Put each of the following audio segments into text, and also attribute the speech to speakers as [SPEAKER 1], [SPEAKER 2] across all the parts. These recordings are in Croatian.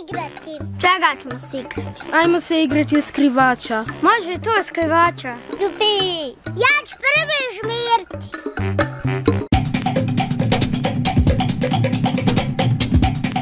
[SPEAKER 1] igrati. Čega ćemo se igrati?
[SPEAKER 2] Ajmo se igrati u skrivača.
[SPEAKER 1] Može to skrivača. Jupi, ja ću prvi žmirti.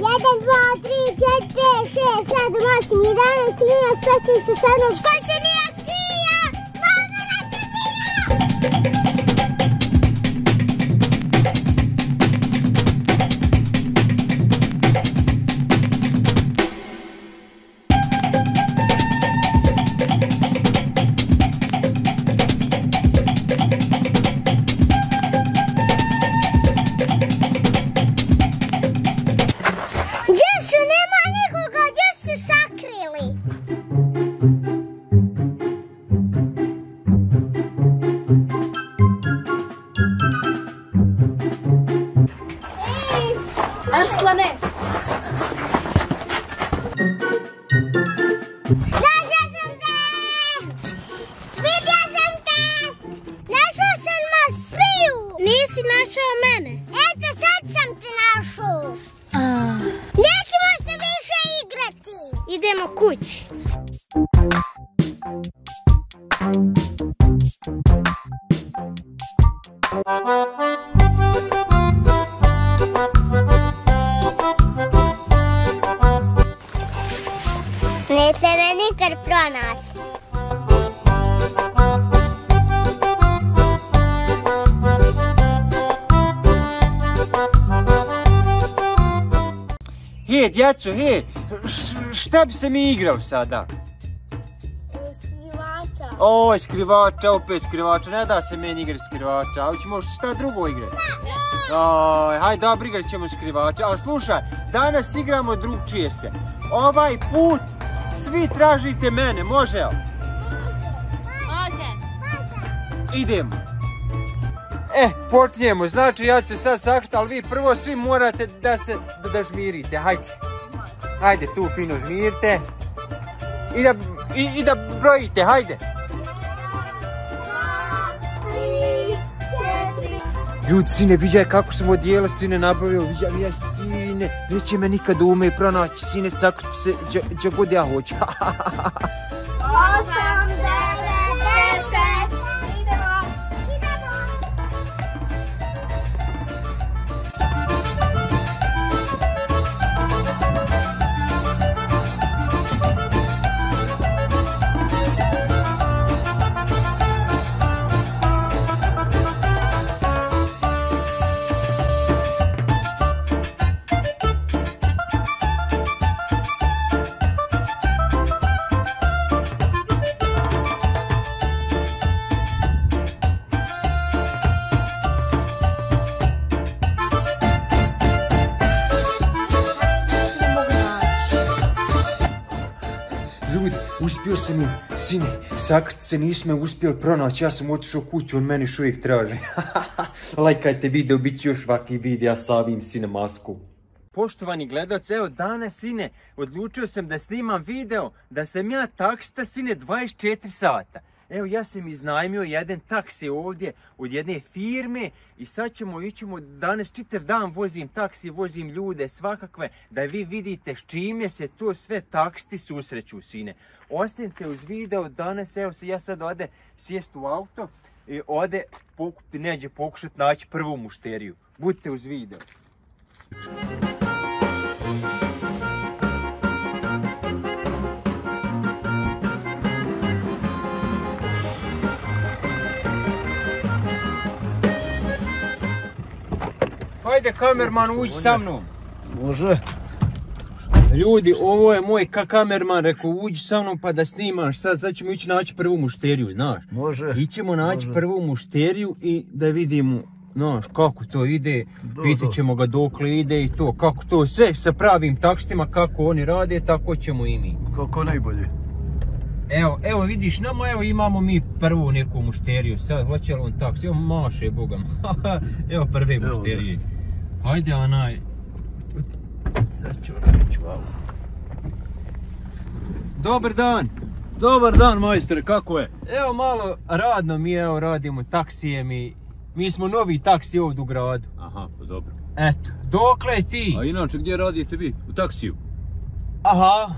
[SPEAKER 1] 1, 2, 3, 4, 5, 6, 7, 8, 11, 13, 15, 16. Ko se nije skrija? Magara se skrija!
[SPEAKER 2] Arslane!
[SPEAKER 1] Našao sam te! Vidio sam te! Našao sam nas sviju!
[SPEAKER 2] Nisi našao mene?
[SPEAKER 1] Eto sad sam te našao! Nećemo se više igrati!
[SPEAKER 2] Idemo kući.
[SPEAKER 1] Neće me nikad pronaći.
[SPEAKER 3] Hej, djeco, hej, šta bi se mi igrao sada?
[SPEAKER 2] Skrivača.
[SPEAKER 3] Oj, skrivača, opet skrivača, ne da se meni igrati skrivača, a ćemo šta drugo igrati? Hajde, dobro, igrat ćemo skrivača, ali slušaj, danas igramo drugčije se. Ovaj put svi tražite mene, može li?
[SPEAKER 2] Može.
[SPEAKER 3] Idemo. Počnemo, znači ja ću se sad sakriti, ali vi prvo svi morate da žmirite, hajde. Hajde, tu fino žmirite. I da brojite, hajde. 2, 3, 4. Ljudi, sine, viđaj kako sam odijelo, sine, nabavio, viđaj, sine, neće me nikad ume pronaći, sine, sakriti se, gdje god ja hoću.
[SPEAKER 1] 8, 9, 10. Idemo.
[SPEAKER 3] Ljudi, uspio sam im, sine, sakriti se, nismo uspjeli pronaći, ja sam otišao kuću, on meni još uvijek traži. Lajkajte video, bit će još svaki video sa ovim, sine, masku. Poštovani gledalci, evo danas, sine, odlučio sam da snimam video, da sam ja taksista, sine, 24 sata. Evo, ja sam iznajmio jedan taksi ovdje od jedne firme i sad ćemo danas čitav dan vozim taksi, vozim ljude svakakve, da vi vidite s čime se to sve taksisti susreću, sine. Ostanite uz video, danas, evo se ja sad ode sjest u auto i ode neđe pokušati naći prvu mušteriju. Budite uz video. Hajde, kamerman, uđi sa mnom.
[SPEAKER 4] Može.
[SPEAKER 3] Ljudi, ovo je moj kamerman, rekao, uđi sa mnom pa da snimaš. Sad ćemo ići naći prvu mušteriju, znaš.
[SPEAKER 4] Može.
[SPEAKER 3] Ićemo naći prvu mušteriju i da vidimo, znaš, kako to ide. Pitat ćemo ga dokle ide i to, kako to sve sa pravim takstima, kako oni rade, tako ćemo i mi.
[SPEAKER 4] Kako najbolje.
[SPEAKER 3] Evo vidiš, evo imamo mi prvu neku mušteriju, sad hoće li on taksi, evo maše bogam, evo prve mušterije. Hajde onaj.
[SPEAKER 4] Sad ću reći, wow.
[SPEAKER 3] Dobar dan.
[SPEAKER 4] Dobar dan, majstore, kako je?
[SPEAKER 3] Evo malo radno mi, evo radimo taksije, mi smo novi taksi ovdje u gradu.
[SPEAKER 4] Aha, pa dobro.
[SPEAKER 3] Eto, dokle ti?
[SPEAKER 4] A inače, gdje radite vi? U taksiju?
[SPEAKER 3] Aha.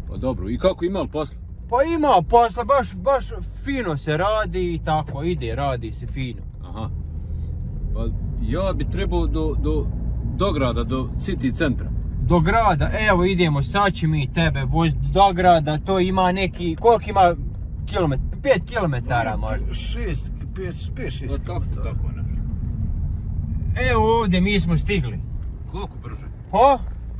[SPEAKER 4] Pa dobro, i kako ima li posla?
[SPEAKER 3] Pa ima posla, baš fino se radi i tako, radi se fino.
[SPEAKER 4] Aha. Pa ja bi trebao do grada, do city centra.
[SPEAKER 3] Do grada, evo idemo, sad će mi tebe voziti do grada, to ima neki, koliko ima kilometar, 5 kilometara možda.
[SPEAKER 4] 5-6. Tako nešto.
[SPEAKER 3] Evo ovdje mi smo stigli.
[SPEAKER 4] Koliko brže?
[SPEAKER 3] Ha?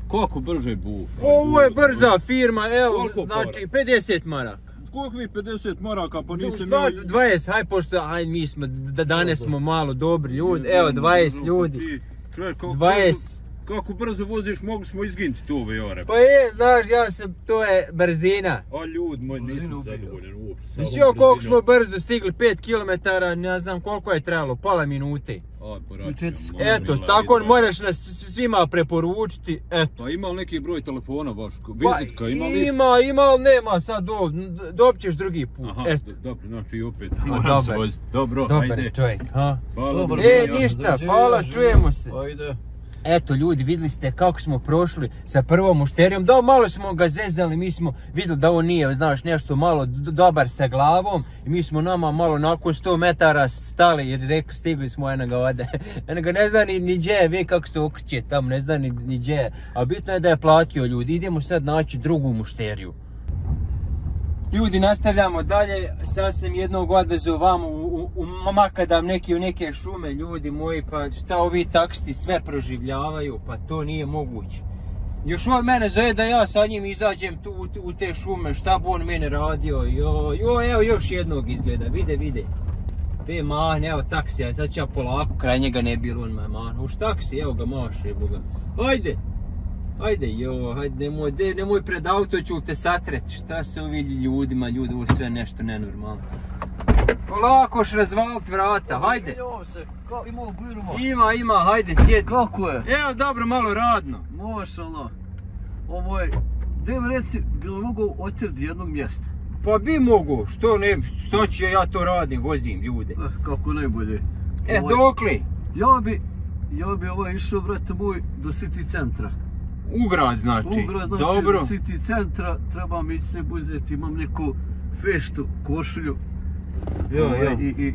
[SPEAKER 4] Koliko brže bu?
[SPEAKER 3] Ovo je brza firma, evo,
[SPEAKER 4] Koliko
[SPEAKER 3] znači 50 maraka.
[SPEAKER 4] Koliko vi 50 maraka, pa nisam...
[SPEAKER 3] 20, haj pošto, mi smo, danas smo malo dobri ljudi, evo 20 ljudi.
[SPEAKER 4] Čovjek,
[SPEAKER 3] 20.
[SPEAKER 4] Kako brzo voziš, mogli smo izginiti tu ove ore.
[SPEAKER 3] Pa znaš, to je brzina.
[SPEAKER 4] A ljud moj, nisam zadovoljan uopšte.
[SPEAKER 3] Mislim, koliko smo brzo stigli, 5 km, ne znam koliko je trebalo, pola minute. Eto, tako moraš nas svima preporučiti, eto.
[SPEAKER 4] Pa ima li neki broj telefona vaš, vizitka, ima li?
[SPEAKER 3] Ima, ali nema sad, dobit ćeš drugi put, eto.
[SPEAKER 4] Dobro, znači opet moram se voziti. Dobro, ajde.
[SPEAKER 3] Dobar čovjek, ha?
[SPEAKER 4] Hvala.
[SPEAKER 3] Ništa, hvala, čujemo se.
[SPEAKER 4] Ajde.
[SPEAKER 3] Eto ljudi, vidjeli ste kako smo prošli sa prvom mušterijom, da malo smo ga zezali, mi smo vidjeli da on nije, znaš, nešto malo dobar sa glavom i mi smo nama malo nakon 100 metara stali jer rekli stigli smo jednoga ovdje, jednoga ne zna ni gdje, vi kako se okreće tamo, ne zna ni gdje, a bitno je da je platio ljudi, idemo sad naći drugu mušteriju. Ljudi, nastavljamo dalje, sad sam jednog odvezao vamo u makadam u neke šume, ljudi moji, pa šta ovi taksisti sve proživljavaju, pa to nije moguće. Još on mene zove da ja sa njim izađem tu u te šume, šta bi on mene radio, evo još jednog izgleda, vide. Te mahne, evo taksija, sad ću ja polako, kraj njega ne bilo on me mahne, už taksi, evo ga maše, boga, ajde, nemoj pred auto, ću te satreti, šta se ovi ljudima, ljudi, ovo sve nešto nenormalno. Polako š razvalit vrata, hajde.
[SPEAKER 4] Ima li glinuma?
[SPEAKER 3] Ima, hajde, sjedi.
[SPEAKER 4] Kako je?
[SPEAKER 3] Evo, dobro, malo radno.
[SPEAKER 4] Mašallah. Ovo je, gdje mi reci, bi li mogu otjerati jednog mjesta?
[SPEAKER 3] Pa bi mogu, što ću ja to radim, vozim ljude.
[SPEAKER 4] Kako najbolje.
[SPEAKER 3] Dokli?
[SPEAKER 4] Ja bi išao, brate moj, do city centra.
[SPEAKER 3] U grad znači, dobro.
[SPEAKER 4] Do city centra trebam ići se uzeti, imam neku feštu, košulju.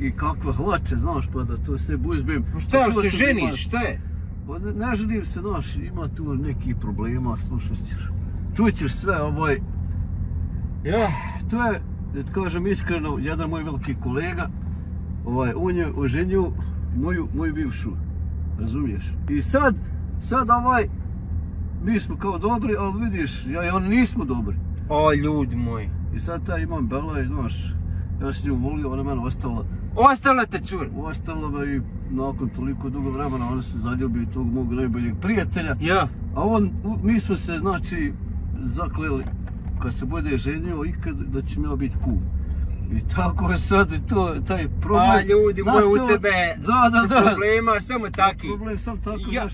[SPEAKER 4] I kakve hlače, znaš, pa da to se uzmem.
[SPEAKER 3] Šta se ženiš, šta je?
[SPEAKER 4] Pa ne ženim se, znaš, ima tu neki problema, slušat ćeš. Tu ćeš sve, to je, da ti kažem iskreno, jedan moj veliki kolega, on je oženio moju bivšu, razumiješ? I sad mi smo kao dobri, ali vidiš, ja i oni nismo dobri.
[SPEAKER 3] O, ljudi moji.
[SPEAKER 4] I sad imam Bela i, znaš, ja sam nju volio, ona mene ostala.
[SPEAKER 3] Ostala te cur?
[SPEAKER 4] Ostala me i nakon toliko dugo vremena, ona se zaljubio tog mog najboljeg prijatelja.
[SPEAKER 3] Ja.
[SPEAKER 4] A mi smo se, znači, zakleli, kad se bude ženio ikad, da će mi biti kum. I tako je sad taj problem.
[SPEAKER 3] A ljudi moji, u tebe problema samo taki.
[SPEAKER 4] Problem sam tako, znaš,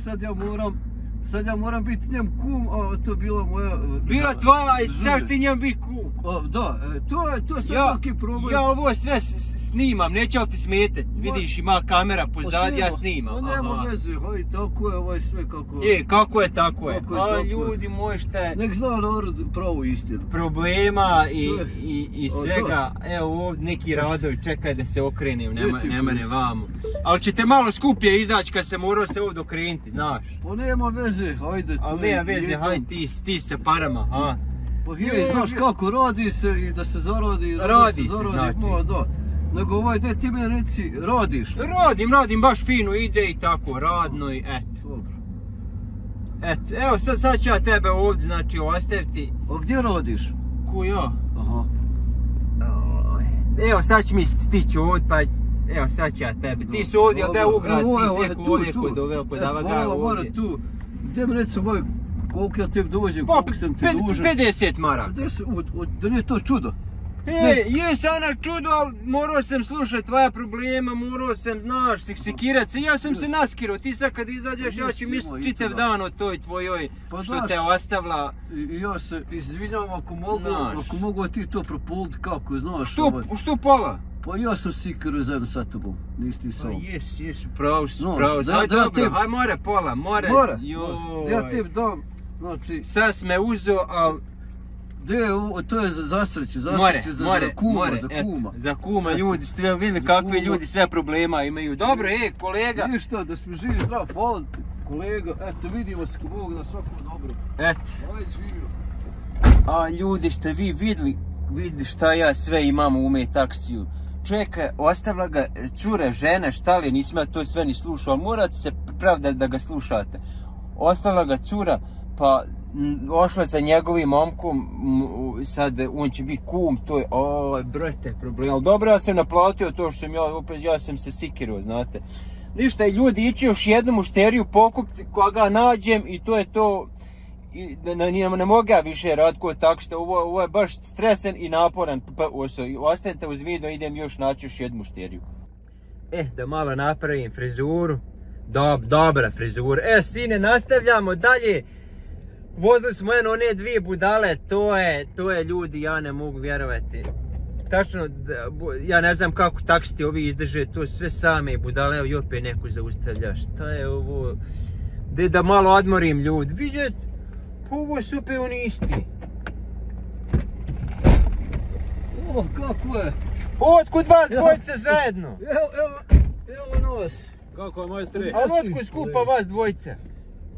[SPEAKER 4] sad ja moram biti njem kum, a to je bila moja...
[SPEAKER 3] Bila tvoja i sad ti njem biti kum.
[SPEAKER 4] Da, to je sad veliki problem.
[SPEAKER 3] Ja ovo sve snimam, neće li ti smetati. Vidiš, ima kamera pozad, ja snimam.
[SPEAKER 4] Pa nema veze, haj, tako je sve kako...
[SPEAKER 3] Kako je, tako je. A ljudi moji, šta je...
[SPEAKER 4] Nek zna narod pravu istinu.
[SPEAKER 3] Problema i svega. Evo ovdje neki radovi, čekaj da se okrenem, ne mene vamo. Ali će te malo skuplje izaći kad se morao se ovdje okrenuti, znaš.
[SPEAKER 4] Pa nema veze, hajde.
[SPEAKER 3] Ali nema veze, hajde ti sa parama, ha.
[SPEAKER 4] Pa znaš kako, radi se i da se zaradi.
[SPEAKER 3] Radi se, znači.
[SPEAKER 4] Nego gdje ti mi reci, radiš?
[SPEAKER 3] Radim, baš fino ide i tako, radno i eto.
[SPEAKER 4] Dobro.
[SPEAKER 3] Eto, evo sad ću ja tebe ovdje, znači, ostaviti.
[SPEAKER 4] A gdje radiš?
[SPEAKER 3] Ko ja?
[SPEAKER 4] Aha.
[SPEAKER 3] Evo sad će mi stići ovdje, pa evo sad ću ja tebe. Ti su ovdje, jel da je ugrad, ti si neko ovdje kod doveo, kod Avaga ovdje.
[SPEAKER 4] Tu, gdje mi reci moj, koliko ja tebi dođem, koliko sam ti dužan?
[SPEAKER 3] 50 maraka.
[SPEAKER 4] Da nije to čudo?
[SPEAKER 3] Jes ona čudo, ali morao sam slušati tvoja problema, morao sam, znaš, sekirat se, ja sam se naskirao, ti sad kad izađeš ja ću misliti čitav dan o toj tvojoj, što te ostavila.
[SPEAKER 4] Ja se izvinjam ako mogu ti to propoliti kako, znaš.
[SPEAKER 3] Što pola?
[SPEAKER 4] Pa ja sam sikiru zajedno sa tobom, nisi ti sam.
[SPEAKER 3] Jes, pravo si. Hajde dobro, hajde more pola, more.
[SPEAKER 4] Ja tebi dam Znači,
[SPEAKER 3] sad si me uzeo, ali...
[SPEAKER 4] To je za sreće, za kuma.
[SPEAKER 3] Za kuma, ljudi, ste vidjeli kakvi ljudi sve problema imaju. Dobro, kolega.
[SPEAKER 4] Ništa, da smo živi zdrav, hvala ti, kolega. Eto, vidimo se ko Bog, da svako dobro.
[SPEAKER 3] Eto.
[SPEAKER 4] Ajde, živio.
[SPEAKER 3] A ljudi, ste vi vidjeli šta ja sve imam u ume taksiju. Čovjeka, ostavila ga cure, žene, šta li, nisam ja to sve ni slušao, ali morate se pravda da ga slušate. Ostavila ga cura, pa ošla sa njegovim momkom, sad on će biti kum, to je, brojte problem. Ali dobro, ja sam naplatio to što sam ja sam se sikirao, znate. Ništa, ljudi, ići još jednu mušteriju pokupiti koga nađem i to je to. Ne mogu ja više raditi tako što ovo je baš stresan i naporan posao. Ostanite uz video, idem još naći još jednu mušteriju. Da malo napravim frizuru. Dobra frizura. Sine, nastavljamo dalje. Vozili smo one dvije budale, to je ljudi, ja ne mogu vjerovati. Tačno, ja ne znam kako taksiti ovi izdrže, to sve same budale, evo i opet neko zaustavlja. Šta je ovo? Da malo odmorim ljudi, vidjeti. Ovo su opet oni isti.
[SPEAKER 4] Kako je?
[SPEAKER 3] Otkud vas dvojice zajedno?
[SPEAKER 4] Evo nas.
[SPEAKER 5] Kako je majstre?
[SPEAKER 3] A otkud skupa vas dvojice?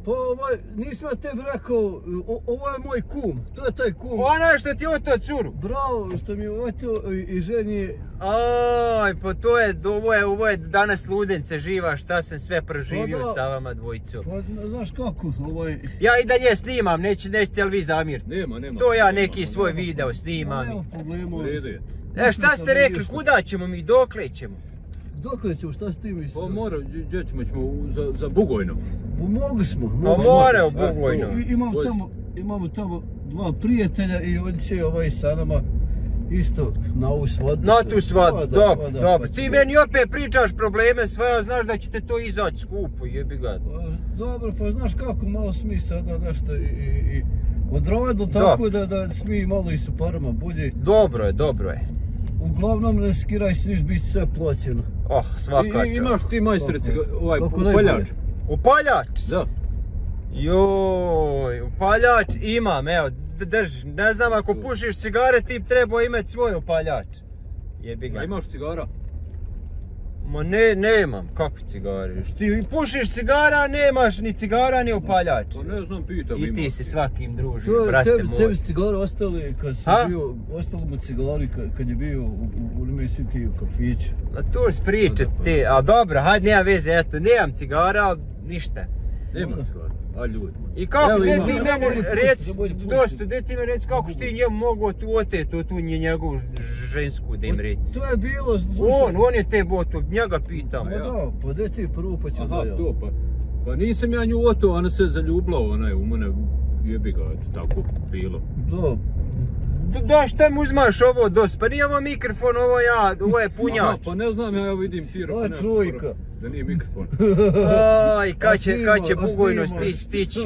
[SPEAKER 4] Pa nisam ja tebi rekao, ovo je moj kum, to je taj kum.
[SPEAKER 3] Ona što ti otao curu?
[SPEAKER 4] Bravo, što mi je otao i ženi.
[SPEAKER 3] Aj, pa ovo je danas ludence živa, šta sam sve proživio sa vama dvojicom.
[SPEAKER 4] Pa znaš kako,
[SPEAKER 3] Ja i dalje snimam, nećete li vi zamiriti?
[SPEAKER 5] Nema.
[SPEAKER 3] To ja neki svoj video snimam.
[SPEAKER 4] Nema problema.
[SPEAKER 3] Šta ste rekli, kuda ćemo mi, dokle ćemo?
[SPEAKER 4] Dokle ćemo, šta s tim mislimo?
[SPEAKER 5] Pa mora, gdje ćemo za Bugojno.
[SPEAKER 4] Mogli smo.
[SPEAKER 3] More u Bugojno.
[SPEAKER 4] Imamo tamo dva prijatelja i oni će sa nama isto na ovu svadbu.
[SPEAKER 3] Na tu svadbu, dobro. Ti meni opet pričaš probleme svoje, znaš da ćete to izaći skupo, jebi ga.
[SPEAKER 4] Dobro, pa znaš kako, malo smi sada nešto i odradili tako da smi malo i sa parama bolje.
[SPEAKER 3] Dobro je.
[SPEAKER 4] Uglavnom ne skiraj se niš, bit sve plaćeno.
[SPEAKER 3] Svaka čast.
[SPEAKER 5] Imaš ti majstorice, upaljač?
[SPEAKER 3] Upaljač?
[SPEAKER 5] Da.
[SPEAKER 3] Joj, upaljač imam, evo, drži. Ne znam, ako pušiš cigare ti treba imati svoj upaljač. Jebi ga.
[SPEAKER 5] A imaš cigara?
[SPEAKER 3] Ma nemam, kakvi cigare? Ti pušiš cigara, a nemaš ni cigara ni upaljač.
[SPEAKER 5] Pa ne znam, pitam.
[SPEAKER 3] I ti se svakim družiš, brate moj.
[SPEAKER 4] Tebi cigare ostali kad sam bio, ostali mu cigari kad je bio u City u kafiću.
[SPEAKER 3] A to spričat ti, a dobro, hajde nema veze, eto, nemam cigara, ali ništa.
[SPEAKER 5] Nema cigara, a ljudi.
[SPEAKER 3] I kako, gdje ti meni reci, dosta, gdje ti mi reci kako što ti njemu mogu oteti tu njegovu žensku da im reci.
[SPEAKER 4] To je bilo,
[SPEAKER 3] on je te boto, njega pitam.
[SPEAKER 4] Pa da, pa gdje ti prvo pa ću da ja.
[SPEAKER 5] Aha, to pa nisam ja nju oto, ona se zaljublao, u mene jebi ga, tako bilo.
[SPEAKER 3] Da, šta mi uzmaš ovo dosta, pa nije ovo mikrofon, ovo je punjač.
[SPEAKER 5] Pa ne znam, ja vidim ti
[SPEAKER 4] ovo je trojka.
[SPEAKER 5] Da nije mikrofon.
[SPEAKER 3] Aj, kad će Bugojno stići.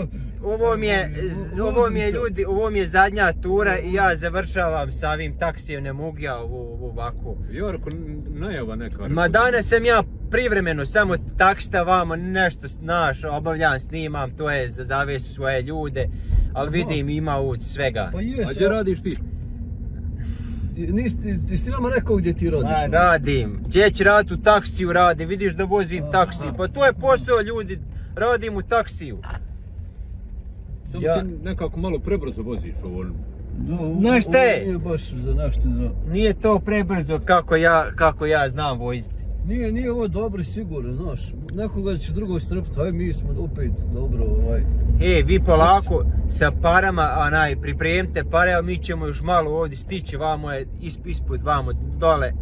[SPEAKER 3] Ovo mi je zadnja tura i ja završavam sa ovim taksijem, ne mogu ja ovako.
[SPEAKER 5] Jorko, najava neka.
[SPEAKER 3] Ma danas sam ja privremeno, samo taksita vamo, nešto znaš, obavljam, snimam, to je za zavesu svoje ljude, ali vidim ima od svega.
[SPEAKER 5] A gdje radiš ti?
[SPEAKER 4] Ti nama rekao gdje ti radiš?
[SPEAKER 3] Radim, gdje će raditi u taksiju radim, vidiš da vozim taksiju, pa to je posao ljudi, radim u taksiju.
[SPEAKER 5] Samo ti nekako malo prebrzo voziš ovo.
[SPEAKER 3] Znaš šta je?
[SPEAKER 4] Nije baš za nešto za...
[SPEAKER 3] Nije to prebrzo kako ja znam voziti.
[SPEAKER 4] Nije ovo dobro sigurno, znaš. Nekoga će drugog strpiti, aj mi smo opet dobro
[SPEAKER 3] vi polako sa parama, pripremite pare, a mi ćemo još malo ovdje stići, vamo je ispod, vamo dole.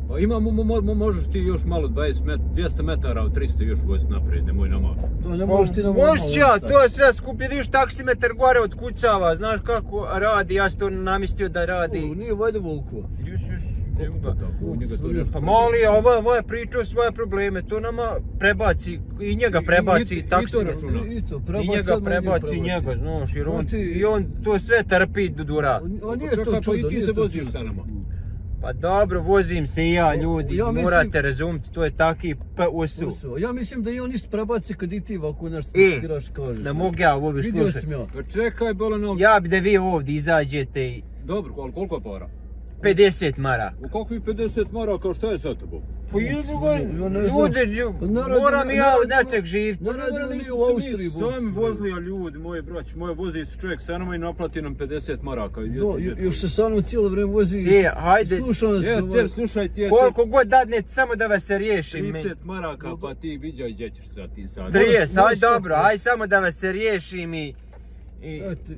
[SPEAKER 5] Pa imamo, možeš ti još malo 200 metara od 300 još voziti naprijed, nemoj nama.
[SPEAKER 4] Možeš
[SPEAKER 3] ja, to je sve skuplje, vidiš taksimetar gore odkucava, znaš kako radi, ja sam to namistio da radi.
[SPEAKER 4] Nije valjda Volkova.
[SPEAKER 3] Pa moli, ovo je pričao svoje probleme, to nama prebaci, i njega prebaci taksimetar. I njega prebaci njega, znaš, jer on to sve trpi do dura.
[SPEAKER 4] A nije to čudo,
[SPEAKER 5] i ti se voziš sa nama.
[SPEAKER 3] Pa dobro, vozim se i ja, ljudi,
[SPEAKER 4] Ja mislim-
[SPEAKER 3] morate razumjeti, to je taki usu.
[SPEAKER 4] Ja mislim da i on isto prebaci kad i ti ovako nešto
[SPEAKER 3] E,
[SPEAKER 4] skiraš kažeš.
[SPEAKER 3] da mogu ja ovo
[SPEAKER 4] Vidio
[SPEAKER 3] slušati.
[SPEAKER 4] sam ja.
[SPEAKER 5] Pa čekaj, Bolano.
[SPEAKER 3] Ja bi da vi ovdje izađete i
[SPEAKER 5] Dobro, ali koliko je para?
[SPEAKER 3] 50 mara.
[SPEAKER 5] U kakvih 50 maraka, šta je sa tobom?
[SPEAKER 3] Pa jedu ga,
[SPEAKER 4] Ja ne znam.
[SPEAKER 3] ljudi,
[SPEAKER 4] Pa narod-
[SPEAKER 3] moram i ja od
[SPEAKER 4] narod-
[SPEAKER 3] nečeg živjeti.
[SPEAKER 4] Naravno mi u Austriji
[SPEAKER 5] Sami vozili, a ljudi, moji brać, moje vozi se čovjek sa nama i naplati nam 50 maraka.
[SPEAKER 4] Još se sa mnom cijelo vrijeme vozi.
[SPEAKER 3] Hajde.
[SPEAKER 4] Slušao nas.
[SPEAKER 5] Te, slušaj, ti je
[SPEAKER 3] Koliko god dadnete, samo da vas se riješim.
[SPEAKER 5] 30 maraka, pa ti viđaj gdje ćeš sad ti sad.
[SPEAKER 3] 30, aj
[SPEAKER 4] Moraš
[SPEAKER 3] dobro,
[SPEAKER 4] stopiti.
[SPEAKER 3] aj samo da vas se riješim i
[SPEAKER 4] Eto,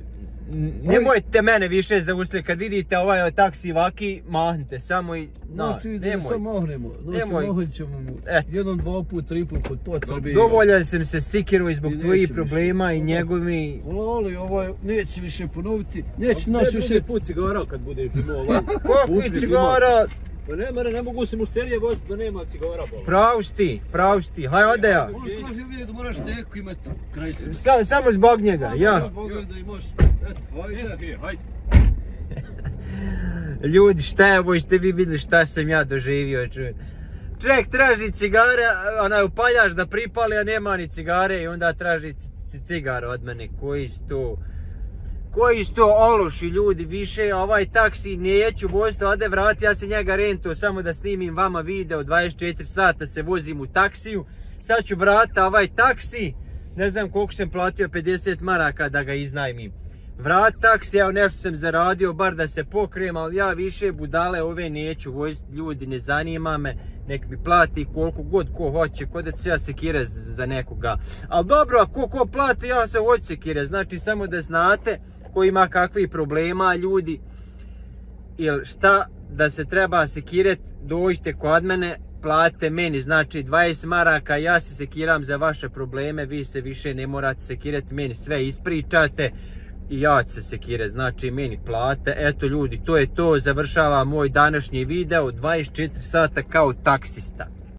[SPEAKER 3] nemojte mene više zaustaviti, kad vidite ovaj taksi vaki, mahnite samo i
[SPEAKER 4] znači da samo mahnemo. Znači
[SPEAKER 3] Nemoj.
[SPEAKER 4] mahnit ćemo mu
[SPEAKER 3] Eto.
[SPEAKER 4] jednom, dva put, tri put pod potrebi.
[SPEAKER 3] Dovoljan sam se sikiru zbog
[SPEAKER 4] I
[SPEAKER 3] tvojih
[SPEAKER 4] neće
[SPEAKER 3] problema
[SPEAKER 4] više.
[SPEAKER 3] i njegovi.
[SPEAKER 4] Ali ovaj neće više ponoviti. Neće
[SPEAKER 5] Naš
[SPEAKER 4] naš više.
[SPEAKER 5] put cigara kad budeš imao ovaj.
[SPEAKER 3] Kakvi cigara?
[SPEAKER 5] Pa ne mogu se mušterije voziti da nema cigara, Bola.
[SPEAKER 3] Prav si ti, haj ode ja.
[SPEAKER 4] On kaže uvijek da moraš teku imati kraj sebe.
[SPEAKER 3] Samo zbog njega, ja.
[SPEAKER 4] Pogledaj da imaš. Eto, hajde.
[SPEAKER 5] Hajde.
[SPEAKER 3] Ljudi, šta je ovo, ste vi vidjeli šta sam ja doživio, čuj. Čovjek traži cigare, onaj upaljač da pripali, a nema ni cigare i onda traži cigare od mene. Koji su to ološi ljudi, više ovaj taksi neću voziti, ode vrati, ja se njega rentu samo da snimim vama video, 24 sata se vozim u taksiju. Sad ću vratiti ovaj taksi, ne znam koliko sam platio, 50 maraka da ga iznajmim. Vrat taksi, evo nešto sam zaradio, bar da se pokrijem, ali ja više budale ove neću voziti, ljudi, ne zanima me, nek mi plati koliko god ko hoće, ko da se ja sekire za nekoga. Ali dobro, ako ko plati, ja se hoću sekire, znači samo da znate ko ima kakvih problema, ljudi, ili šta da se treba sekiret, dođite kod mene, platite meni, znači 20 maraka, ja se sekiram za vaše probleme, vi se više ne morate sekirati, meni sve ispričate i ja ću se sekirat, znači meni plate. Eto ljudi, to je to, završava moj današnji video, 24 sata kao taksista.